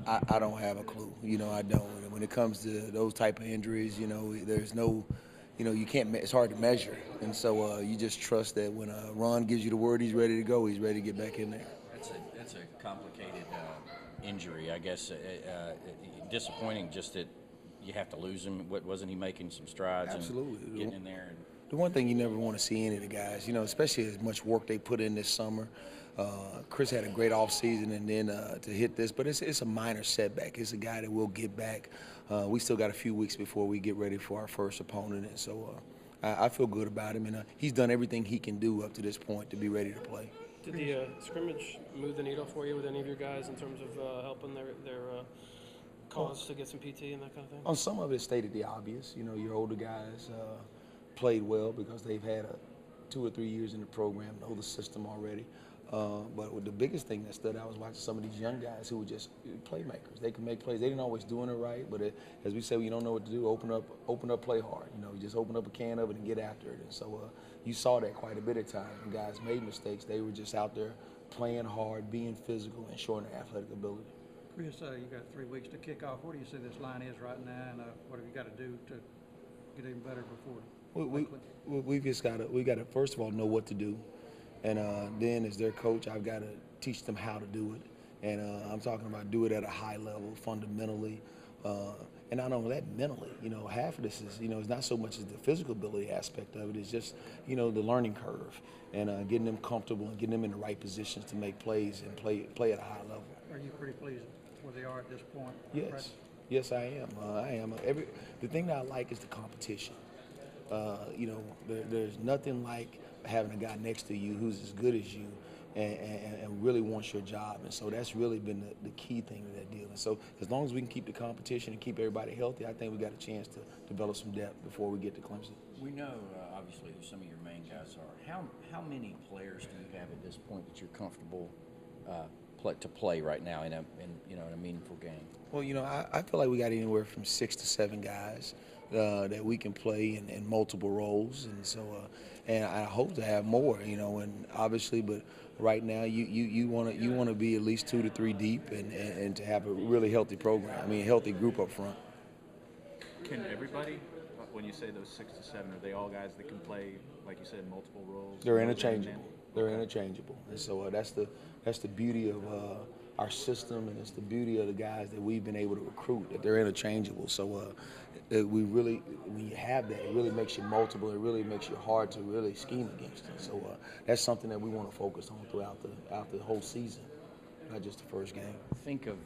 I don't have a clue. I don't. And when it comes to those type of injuries, there's no, you can't. It's hard to measure, and so you just trust that when Ron gives you the word, he's ready to go. He's ready to get back in there. That's a complicated injury, I guess. Disappointing, just that you have to lose him. Wasn't he making some strides and Absolutely. getting in there? The one thing you never want to see any of the guys, especially as much work they put in this summer. Chris had a great offseason, and then to hit this, but it's a minor setback. It's a guy that will get back. We still got a few weeks before we get ready for our first opponent, and so I feel good about him, and he's done everything he can do up to this point to be ready to play. Did the scrimmage move the needle for you with any of your guys in terms of helping their cause to get some PT and that kind of thing? On some of it, stated the obvious. Your older guys played well because they've had 2 or 3 years in the program, know the system already. But the biggest thing that stood out was watching some of these young guys who were just playmakers. They can make plays. They didn't always doing it right, but as we say, you don't know what to do. Open up, play hard. You just open up a can of it and get after it. And so you saw that quite a bit of times. When guys made mistakes, they were just out there playing hard, being physical, and showing their athletic ability. Chris, you got 3 weeks to kick off. Where do you see this line is right now, and what have you got to do to get even better before? We just got to first of all know what to do. And then as their coach, I've got to teach them how to do it. And I'm talking about do it at a high level, fundamentally. And not only that, mentally. Half of this is, it's not so much as the physical ability aspect of it. It's just, the learning curve and getting them comfortable and getting them in the right positions to make plays and play at a high level. Are you pretty pleased where they are at this point? Yes. Yes, I am. I am. The thing that I like is the competition. There's nothing like having a guy next to you who's as good as you and really wants your job. And so that's really been the key thing to that deal. And so as long as we can keep the competition and keep everybody healthy, I think we got a chance to develop some depth before we get to Clemson. We know, obviously, who some of your main guys are. How many players do you have at this point that you're comfortable to play right now in a meaningful game? Well, I feel like we got anywhere from 6 to 7 guys that we can play in multiple roles, and so and I hope to have more, and obviously, but right now you want to be at least 2 to 3 deep and to have a really healthy program. I mean, a healthy group up front. Can everybody, when you say those 6 to 7, are they all guys that can play, like you said, multiple roles? They're interchangeable. They're interchangeable, and so that's the beauty of our system, and it's the beauty of the guys that we've been able to recruit, that they're interchangeable. So we really, when you have that, it really makes you multiple. It really makes you hard to really scheme against it. So that's something that we want to focus on throughout the whole season, not just the first game. Think of